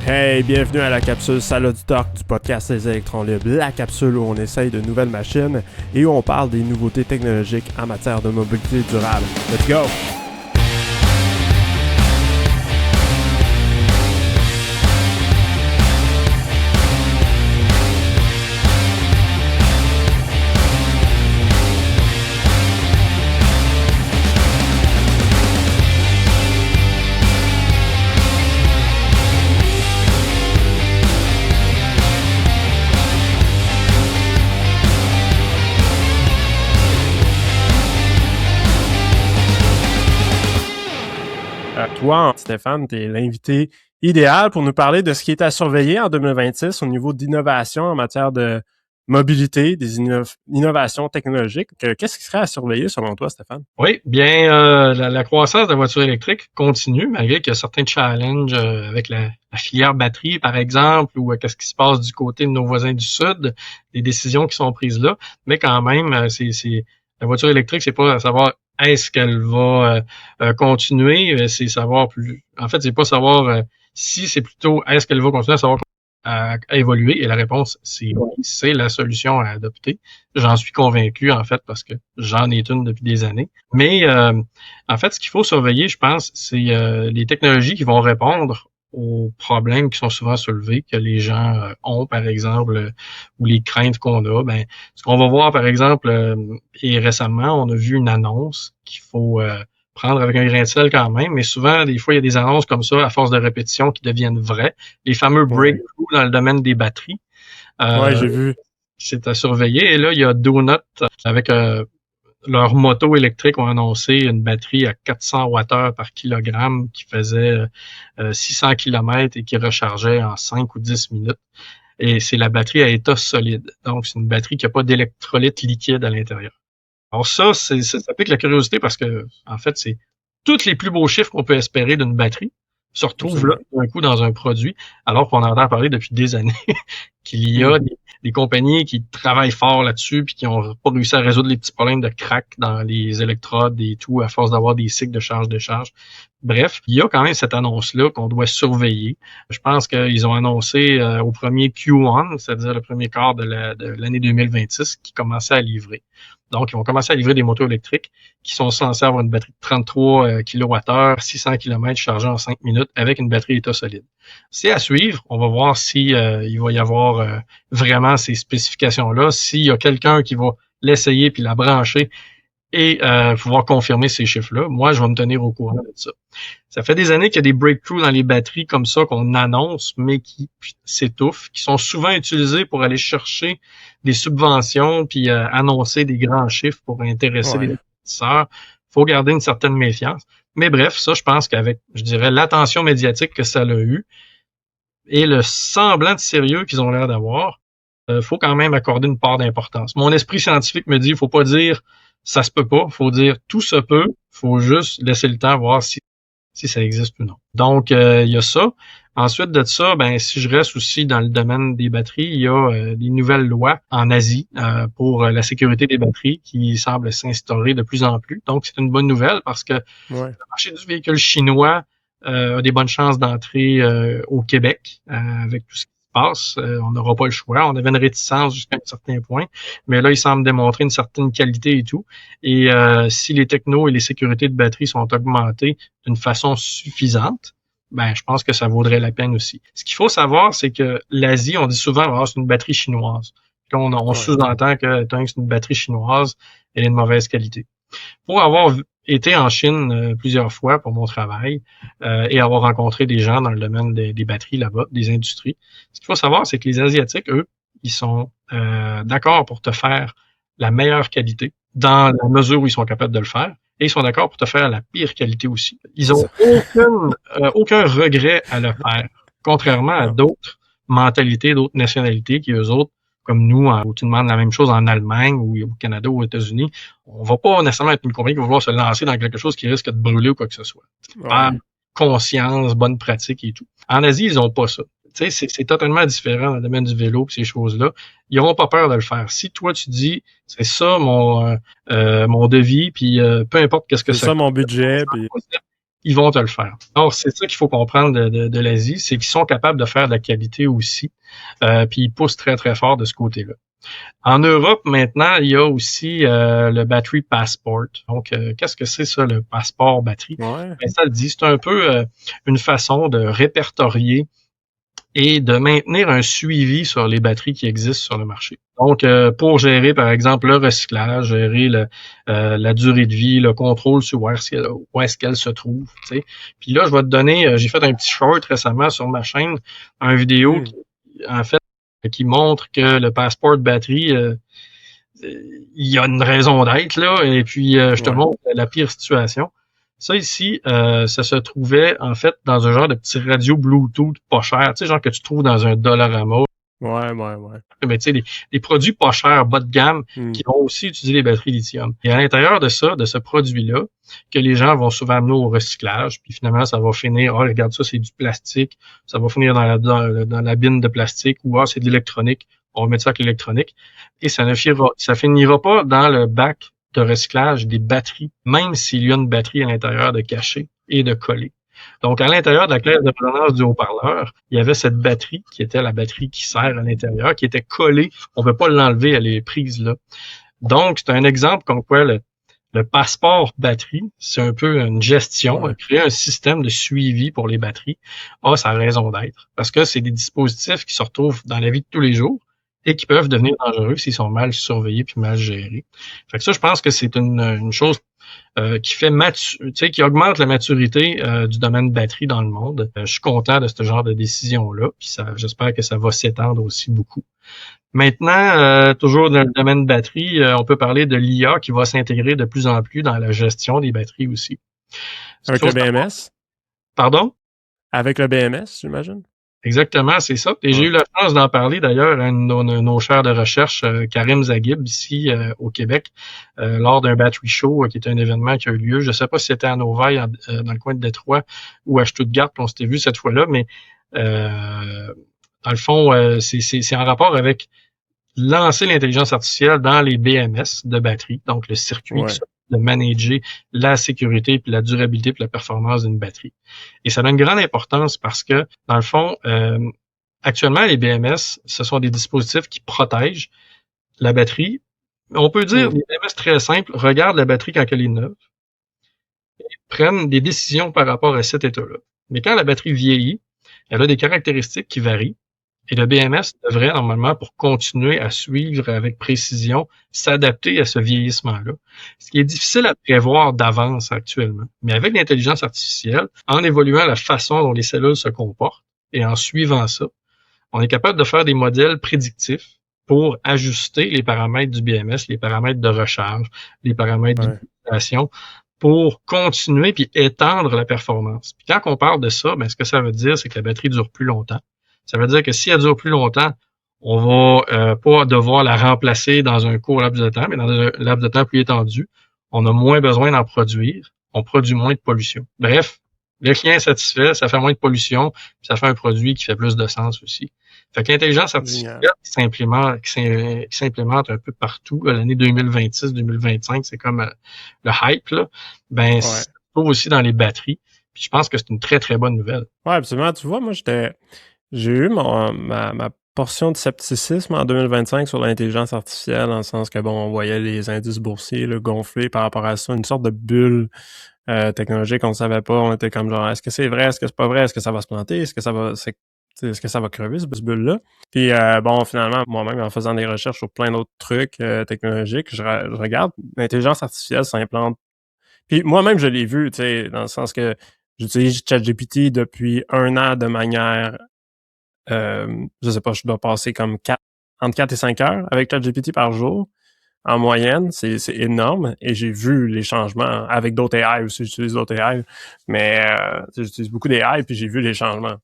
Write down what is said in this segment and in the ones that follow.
Hey, bienvenue à la capsule Salade du Talk du podcast Les Électrons Libres, la capsule où on essaye de nouvelles machines et où on parle des nouveautés technologiques en matière de mobilité durable. Let's go! Toi, Stéphane, tu es l'invité idéal pour nous parler de ce qui est à surveiller en 2026 au niveau d'innovation en matière de mobilité, des innovations technologiques. Qu'est-ce qui serait à surveiller selon toi, Stéphane? Oui, bien, la croissance de la voiture électrique continue, malgré qu'il y a certains challenges avec la filière batterie, par exemple, ou qu'est-ce qui se passe du côté de nos voisins du Sud, les décisions qui sont prises là. Mais quand même, c'est la voiture électrique, c'est pas à savoir est-ce qu'elle va continuer, c'est savoir plus. En fait, c'est pas savoir si, c'est plutôt est-ce qu'elle va continuer à savoir à évoluer. Et la réponse, c'est oui, c'est la solution à adopter. J'en suis convaincu, en fait, parce que j'en ai une depuis des années. Mais en fait, ce qu'il faut surveiller, je pense, c'est les technologies qui vont répondre aux problèmes qui sont souvent soulevés, que les gens ont, par exemple, ou les craintes qu'on a. Ben, ce qu'on va voir, par exemple, et récemment, on a vu une annonce qu'il faut prendre avec un grain de sel quand même, mais souvent, des fois, il y a des annonces comme ça, à force de répétition, qui deviennent vraies. Les fameux breakthroughs dans le domaine des batteries. Ouais, j'ai vu. C'est à surveiller. Et là, il y a Donut avec leur moto électrique ont annoncé une batterie à 400 Wh par kilogramme qui faisait 600 km et qui rechargeait en 5 ou 10 minutes. Et c'est la batterie à état solide. Donc, c'est une batterie qui n'a pas d'électrolyte liquide à l'intérieur. Alors ça pique la curiosité parce que, en fait, c'est tous les plus beaux chiffres qu'on peut espérer d'une batterie se retrouvent là, d'un coup, dans un produit, alors qu'on entend parler depuis des années qu'il y a des compagnies qui travaillent fort là-dessus puis qui ont pas réussi à résoudre les petits problèmes de crack dans les électrodes et tout à force d'avoir des cycles de charge-décharge. Bref, il y a quand même cette annonce-là qu'on doit surveiller. Je pense qu'ils ont annoncé au premier Q1, c'est-à-dire le premier quart de l'année 2026, qui commençait à livrer. Donc, ils vont commencer à livrer des motos électriques qui sont censés avoir une batterie de 33 kWh, 600 km chargée en 5 minutes avec une batterie état solide. C'est à suivre. On va voir si il va y avoir vraiment ces spécifications-là, s'il y a quelqu'un qui va l'essayer puis la brancher et pouvoir confirmer ces chiffres-là. Moi, je vais me tenir au courant de ça. Ça fait des années qu'il y a des breakthroughs dans les batteries comme ça qu'on annonce, mais qui s'étouffent, qui sont souvent utilisés pour aller chercher des subventions puis annoncer des grands chiffres pour intéresser les investisseurs. Faut garder une certaine méfiance. Mais bref, ça, je pense qu'avec, je dirais, l'attention médiatique que ça a eu et le semblant de sérieux qu'ils ont l'air d'avoir, faut quand même accorder une part d'importance. Mon esprit scientifique me dit, il faut pas dire ça se peut pas, faut dire tout se peut, faut juste laisser le temps voir si ça existe ou non. Donc, il y a ça. Ensuite de ça, ben si je reste aussi dans le domaine des batteries, il y a des nouvelles lois en Asie pour la sécurité des batteries qui semblent s'instaurer de plus en plus. Donc, c'est une bonne nouvelle parce que le marché du véhicule chinois a des bonnes chances d'entrer au Québec avec tout ce qui se passe. On n'aura pas le choix. On avait une réticence jusqu'à un certain point, mais là, il semble démontrer une certaine qualité et tout. Et si les technos et les sécurités de batterie sont augmentées d'une façon suffisante, ben je pense que ça vaudrait la peine aussi. Ce qu'il faut savoir, c'est que l'Asie, on dit souvent c'est une batterie chinoise. Puis on sous-entend que tant que c'est une batterie chinoise, elle est de mauvaise qualité. Pour avoir été en Chine plusieurs fois pour mon travail et avoir rencontré des gens dans le domaine des batteries là-bas, des industries, ce qu'il faut savoir, c'est que les Asiatiques, eux, ils sont d'accord pour te faire la meilleure qualité dans la mesure où ils sont capables de le faire. Et ils sont d'accord pour te faire la pire qualité aussi. Ils ont aucun regret à le faire, contrairement à d'autres mentalités, d'autres nationalités qui, eux autres, comme nous, où tu demandes la même chose en Allemagne ou au Canada ou aux États-Unis, on va pas nécessairement être une compagnie qui va vouloir se lancer dans quelque chose qui risque de brûler ou quoi que ce soit. Par conscience, bonne pratique et tout. En Asie, ils ont pas ça. Tu sais, c'est totalement différent dans le domaine du vélo et ces choses-là. Ils n'auront pas peur de le faire. Si toi, tu dis, c'est ça mon devis, puis peu importe qu'est-ce que c'est ça mon budget. Puis ils vont te le faire. Alors, c'est ça qu'il faut comprendre de l'Asie, c'est qu'ils sont capables de faire de la qualité aussi, puis ils poussent très, très fort de ce côté-là. En Europe, maintenant, il y a aussi le Battery Passport. Donc, qu'est-ce que c'est ça, le passeport batterie? Ouais. Ben, ça le dit, c'est un peu une façon de répertorier et de maintenir un suivi sur les batteries qui existent sur le marché. Donc, pour gérer, par exemple, le recyclage, gérer la durée de vie, le contrôle sur où est-ce qu'elle se trouve. Tu sais. Puis là, je vais te donner, j'ai fait un petit short récemment sur ma chaîne, une vidéo qui, en fait, qui montre que le passeport batterie, il y a une raison d'être, là, et puis je te montre la pire situation. Ça ici, ça se trouvait en fait dans un genre de petit radio Bluetooth pas cher, tu sais, genre que tu trouves dans un Dollarama. Ouais. Mais tu sais, des produits pas chers, bas de gamme, qui vont aussi utiliser les batteries lithium. Et à l'intérieur de ça, de ce produit-là, que les gens vont souvent amener au recyclage, puis finalement, ça va finir, oh, regarde ça, c'est du plastique, ça va finir dans la bine de plastique, ou ah, c'est de l'électronique, on va mettre ça avec l'électronique, et ça finira pas dans le bac de recyclage des batteries, même s'il y a une batterie à l'intérieur de cachée et de collée. Donc, à l'intérieur de la clé de résonance du haut-parleur, il y avait cette batterie qui était la batterie qui sert à l'intérieur, qui était collée. On ne peut pas l'enlever, elle est prise là. Donc, c'est un exemple comme quoi le passeport batterie, c'est un peu une gestion, créer un système de suivi pour les batteries, a sa raison d'être. Parce que c'est des dispositifs qui se retrouvent dans la vie de tous les jours et qui peuvent devenir dangereux s'ils sont mal surveillés puis mal gérés. Fait que ça, je pense que c'est une chose qui fait qui augmente la maturité du domaine batterie dans le monde. Je suis content de ce genre de décision-là, puis j'espère que ça va s'étendre aussi beaucoup. Maintenant, toujours dans le domaine batterie, on peut parler de l'IA qui va s'intégrer de plus en plus dans la gestion des batteries aussi. Avec le BMS? Pardon? Avec le BMS, j'imagine? Exactement, c'est ça. Et j'ai eu la chance d'en parler d'ailleurs à nos chers de recherche, Karim Zaghib, ici au Québec, lors d'un Battery Show, qui était un événement qui a eu lieu. Je ne sais pas si c'était à Novaille, dans le coin de Détroit, ou à Stuttgart, qu'on s'était vu cette fois-là, mais dans le fond, c'est en rapport avec lancer l'intelligence artificielle dans les BMS de batterie, donc le circuit de manager la sécurité, puis la durabilité, puis la performance d'une batterie. Et ça a une grande importance parce que, dans le fond, actuellement, les BMS, ce sont des dispositifs qui protègent la batterie. On peut dire, les BMS très simples, regardent la batterie quand elle est neuve et prennent des décisions par rapport à cet état-là. Mais quand la batterie vieillit, elle a des caractéristiques qui varient. Et le BMS devrait normalement, pour continuer à suivre avec précision, s'adapter à ce vieillissement-là. Ce qui est difficile à prévoir d'avance actuellement. Mais avec l'intelligence artificielle, en évoluant la façon dont les cellules se comportent et en suivant ça, on est capable de faire des modèles prédictifs pour ajuster les paramètres du BMS, les paramètres de recharge, les paramètres d'utilisation pour continuer puis étendre la performance. Puis quand on parle de ça, ce que ça veut dire, c'est que la batterie dure plus longtemps. Ça veut dire que si elle dure plus longtemps, on va pas devoir la remplacer dans un court laps de temps, mais dans un laps de temps plus étendu. On a moins besoin d'en produire. On produit moins de pollution. Bref, le client est satisfait, ça fait moins de pollution, puis ça fait un produit qui fait plus de sens aussi. Fait que l'intelligence artificielle qui s'implémente un peu partout, l'année 2026-2025, c'est comme le hype, là. Ça se trouve aussi dans les batteries. Puis je pense que c'est une très, très bonne nouvelle. Ouais, absolument. Tu vois, moi, j'ai eu ma portion de scepticisme en 2025 sur l'intelligence artificielle, dans le sens que, on voyait les indices boursiers là, gonfler par rapport à ça, une sorte de bulle technologique, on ne savait pas, on était comme genre, est-ce que c'est vrai, est-ce que c'est pas vrai, est-ce que ça va se planter, est-ce que ça va crever, ce bulle-là? Puis, finalement, moi-même, en faisant des recherches sur plein d'autres trucs technologiques, je regarde, l'intelligence artificielle s'implante. Puis, moi-même, je l'ai vu, tu sais, dans le sens que j'utilise ChatGPT depuis 1 an de manière je sais pas, je dois passer comme entre 4 et 5 heures avec ChatGPT par jour. En moyenne, c'est énorme. Et j'ai vu les changements avec d'autres AI aussi. J'utilise d'autres AI. Mais j'utilise beaucoup d'AI puis j'ai vu les changements.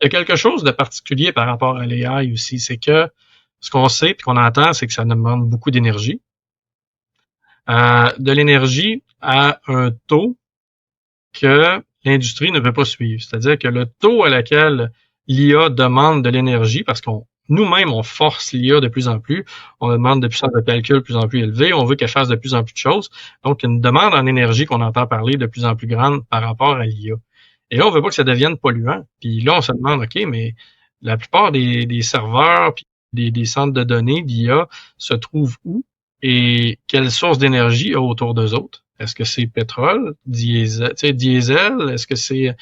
Il y a quelque chose de particulier par rapport à l'AI aussi. C'est que ce qu'on sait et qu'on entend, c'est que ça demande beaucoup d'énergie. De l'énergie à un taux que l'industrie ne peut pas suivre. C'est-à-dire que le taux à laquelle l'IA demande de l'énergie, parce qu'on nous-mêmes, on force l'IA de plus en plus. On demande de puissance de calcul de plus en plus élevée. On veut qu'elle fasse de plus en plus de choses. Donc, une demande en énergie qu'on entend parler de plus en plus grande par rapport à l'IA. Et là, on veut pas que ça devienne polluant. Puis là, on se demande, OK, mais la plupart des serveurs puis des centres de données d'IA se trouvent où et quelle source d'énergie il y a autour d'eux autres? Est-ce que c'est pétrole, diesel, est-ce que c'est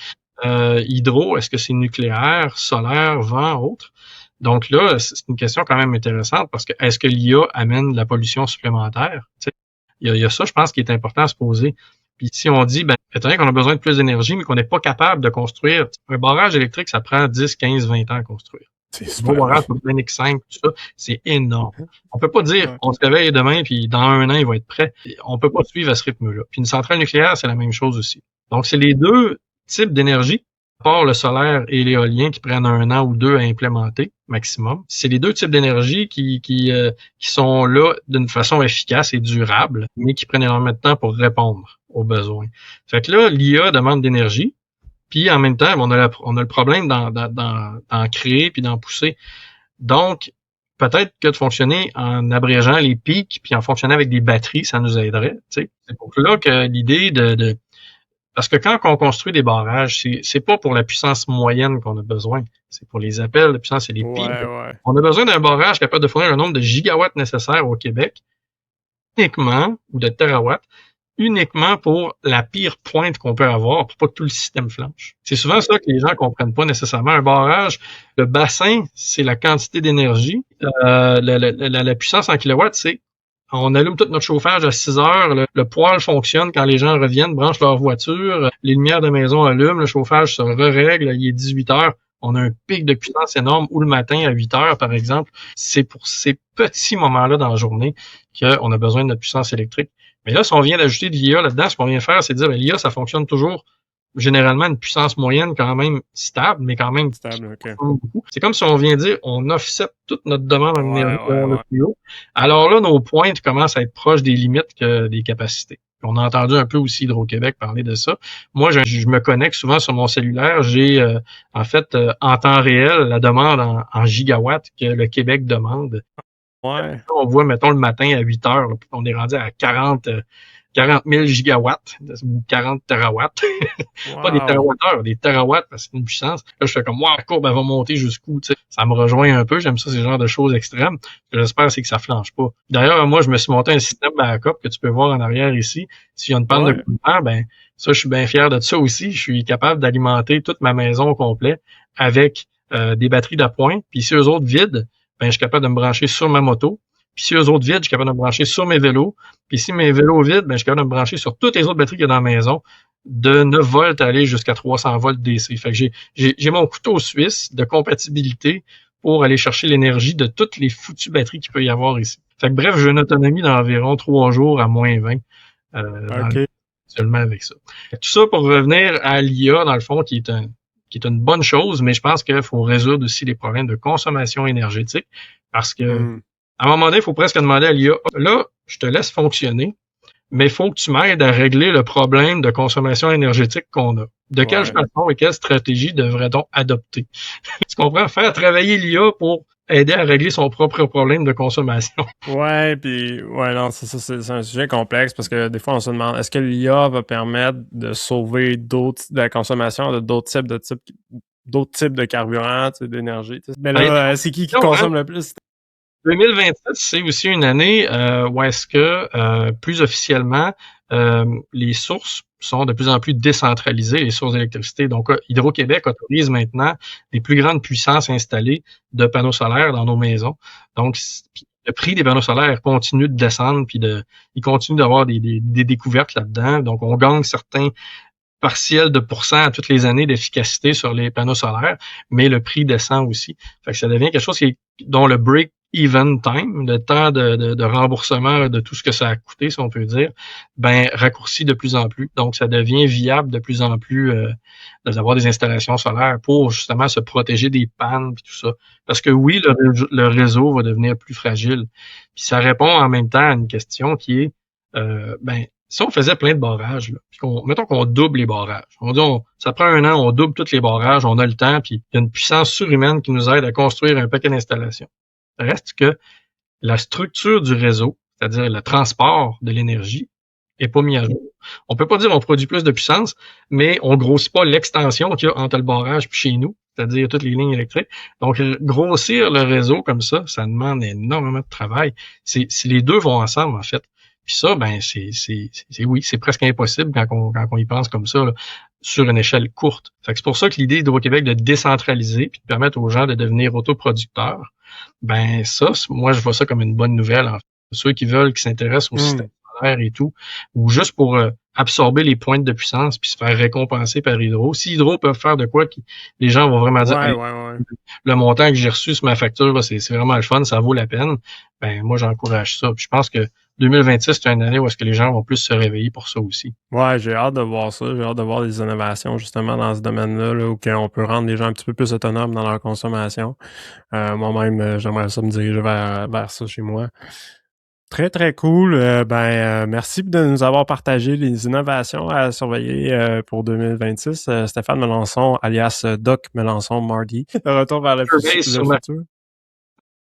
hydro, est-ce que c'est nucléaire, solaire, vent, autre? Donc là, c'est une question quand même intéressante parce que est-ce que l'IA amène de la pollution supplémentaire? Il y a ça, je pense, qui est important à se poser. Puis si on dit, étant donné qu'on a besoin de plus d'énergie, mais qu'on n'est pas capable de construire, un barrage électrique, ça prend 10, 15, 20 ans à construire. C'est Le super. barrage pour le NX5, tout ça, c'est énorme. On peut pas dire, on se réveille demain, puis dans 1 an, il va être prêt. On peut pas suivre à ce rythme-là. Puis une centrale nucléaire, c'est la même chose aussi. Donc, c'est les deux types d'énergie, à part le solaire et l'éolien, qui prennent 1 an ou 2 à implémenter, maximum. C'est les deux types d'énergie qui sont là d'une façon efficace et durable, mais qui prennent énormément de temps pour répondre aux besoins. Fait que là, l'IA demande d'énergie, puis en même temps, on a le problème d'en créer puis d'en pousser. Donc, peut-être que de fonctionner en abrégeant les pics puis en fonctionnant avec des batteries, ça nous aiderait. C'est pour là que l'idée parce que quand on construit des barrages, c'est pas pour la puissance moyenne qu'on a besoin. C'est pour les appels de puissance et les pics. Ouais. On a besoin d'un barrage capable de fournir le nombre de gigawatts nécessaires au Québec, uniquement, ou de terawatts, uniquement pour la pire pointe qu'on peut avoir pour pas que tout le système flanche. C'est souvent ça que les gens comprennent pas nécessairement. Un barrage, le bassin, c'est la quantité d'énergie. La puissance en kilowatts, c'est on allume tout notre chauffage à 6 heures, le poêle fonctionne quand les gens reviennent, branchent leur voiture, les lumières de maison allument, le chauffage se règle, il est 18 heures. On a un pic de puissance énorme, ou le matin à 8 heures, par exemple. C'est pour ces petits moments-là dans la journée qu'on a besoin de notre puissance électrique. Mais là, si on vient d'ajouter de l'IA là-dedans, ce qu'on vient faire, c'est de dire, l'IA, ça fonctionne toujours généralement une puissance moyenne quand même stable, mais quand même stable, okay. Beaucoup. C'est comme si on vient dire, on offset toute notre demande en énergie vers le plus haut. Alors là, nos pointes commencent à être proches des limites que des capacités. On a entendu un peu aussi Hydro-Québec parler de ça. Moi, je me connecte souvent sur mon cellulaire. J'ai en fait en temps réel la demande en gigawatts que le Québec demande. Ouais. On voit, mettons, le matin à 8 heures, là, on est rendu à 40 000 gigawatts, ou 40 terawatts. Wow. Pas des terawattheures, des terawatts, parce que c'est une puissance. Là, je fais comme, wow, la courbe, elle va monter jusqu'où, tu sais. Ça me rejoint un peu, j'aime ça, ces genres de choses extrêmes. Ce que j'espère, c'est que ça flanche pas. D'ailleurs, moi, je me suis monté un système backup que tu peux voir en arrière ici. S'il y a une panne de courant, ça, je suis bien fier de ça aussi. Je suis capable d'alimenter toute ma maison au complet avec des batteries d'appoint. Puis si eux autres vident, je suis capable de me brancher sur ma moto. Puis si eux autres vides, je suis capable de me brancher sur mes vélos. Puis si mes vélos vides, je suis capable de me brancher sur toutes les autres batteries qu'il y a dans la maison, de 9 volts à aller jusqu'à 300 volts DC. Fait que j'ai mon couteau suisse de compatibilité pour aller chercher l'énergie de toutes les foutues batteries qu'il peut y avoir ici. Fait que bref, j'ai une autonomie d'environ 3 jours à moins 20 seulement avec ça. Tout ça pour revenir à l'IA, dans le fond, qui est une bonne chose, mais je pense qu'il faut résoudre aussi les problèmes de consommation énergétique parce que à un moment donné, il faut presque demander à l'IA, là, je te laisse fonctionner, mais il faut que tu m'aides à régler le problème de consommation énergétique qu'on a. De quelle façon et quelle stratégie devrait-on adopter? Tu comprends? Faire travailler l'IA pour aider à régler son propre problème de consommation. Non, c'est un sujet complexe parce que des fois, on se demande, est-ce que l'IA va permettre de sauver de la consommation de d'autres types de carburants, d'énergie? Mais là, c'est qui consomme le plus? 2027, c'est aussi une année où est-ce que, plus officiellement, les sources sont de plus en plus décentralisées, les sources d'électricité. Donc, Hydro-Québec autorise maintenant les plus grandes puissances installées de panneaux solaires dans nos maisons. Donc, le prix des panneaux solaires continue de descendre, puis il continue d'avoir des découvertes là-dedans. Donc, on gagne certains partiels de pourcents toutes les années d'efficacité sur les panneaux solaires, mais le prix descend aussi. Fait que ça devient quelque chose dont le break-even time, le temps de remboursement de tout ce que ça a coûté, si on peut dire, raccourcit de plus en plus. Donc, ça devient viable de plus en plus d'avoir des installations solaires pour justement se protéger des pannes et tout ça. Parce que oui, le réseau va devenir plus fragile. Puis ça répond en même temps à une question qui est Si on faisait plein de barrages, là, puis mettons qu'on double les barrages. On dit, ça prend 1 an, on double tous les barrages, on a le temps, puis il y a une puissance surhumaine qui nous aide à construire un paquet d'installations. Reste que la structure du réseau, c'est-à-dire le transport de l'énergie, est pas mis à jour. On peut pas dire on produit plus de puissance, mais on grossit pas l'extension qu'il y a entre le barrage puis chez nous, c'est-à-dire toutes les lignes électriques. Donc, grossir le réseau comme ça demande énormément de travail. C'est les deux vont ensemble, en fait. Puis ça, ben, c'est presque impossible quand on y pense comme ça, là, sur une échelle courte. Fait que c'est pour ça que l'idée d'Hydro-Québec de décentraliser puis de permettre aux gens de devenir autoproducteurs, ben, ça, moi, je vois ça comme une bonne nouvelle, en fait. Ceux qui veulent, qui s'intéressent au système solaire et tout, ou juste pour absorber les pointes de puissance puis se faire récompenser par Hydro. Si Hydro peuvent faire de quoi, les gens vont vraiment dire le montant que j'ai reçu sur ma facture, là, c'est vraiment le fun, ça vaut la peine. Ben moi, j'encourage ça. Puis je pense que 2026, c'est une année où est-ce que les gens vont plus se réveiller pour ça aussi. Ouais, j'ai hâte de voir ça. J'ai hâte de voir des innovations justement dans ce domaine-là, là, où on peut rendre les gens un petit peu plus autonomes dans leur consommation. Moi-même, j'aimerais ça me diriger vers ça chez moi. Très, très cool. Merci de nous avoir partagé les innovations à surveiller pour 2026. Stéphane Melançon, alias Doc Melançon Mardy. Retour vers le futur.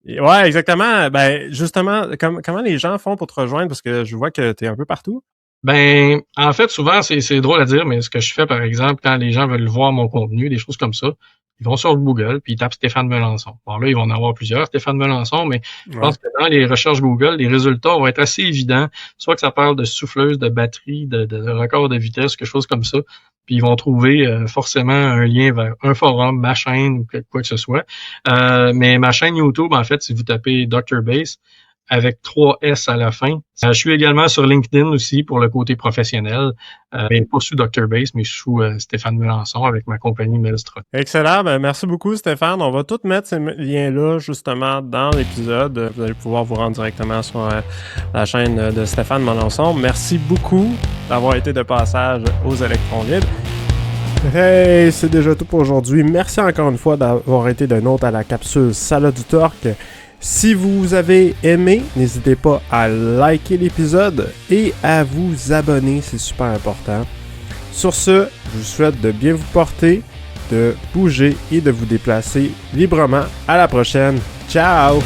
Ouais, exactement. Ben, justement, comment les gens font pour te rejoindre? Parce que je vois que tu es un peu partout. Ben, en fait, souvent, c'est drôle à dire, mais ce que je fais, par exemple, quand les gens veulent voir mon contenu, des choses comme ça, ils vont sur Google, puis ils tapent Stéphane Melançon. Bon, là, ils vont en avoir plusieurs, Stéphane Melançon, mais je pense que dans les recherches Google, les résultats vont être assez évidents. Soit que ça parle de souffleuse, de batterie, de record de vitesse, quelque chose comme ça. Puis ils vont trouver forcément un lien vers un forum, ma chaîne ou quoi que ce soit. Mais ma chaîne YouTube, en fait, si vous tapez Dr. Bass, avec 3 S à la fin. Je suis également sur LinkedIn aussi pour le côté professionnel, mais pas sous Dr. Bass, mais sous Stéphane Melançon avec ma compagnie Melstrot. Excellent, ben merci beaucoup Stéphane. On va tout mettre ces liens-là justement dans l'épisode. Vous allez pouvoir vous rendre directement sur la chaîne de Stéphane Melançon. Merci beaucoup d'avoir été de passage aux électrons libres. Hey, c'est déjà tout pour aujourd'hui. Merci encore une fois d'avoir été de nôtre à la capsule Salade du Torque. Si vous avez aimé, n'hésitez pas à liker l'épisode et à vous abonner, c'est super important. Sur ce, je vous souhaite de bien vous porter, de bouger et de vous déplacer librement. À la prochaine. Ciao!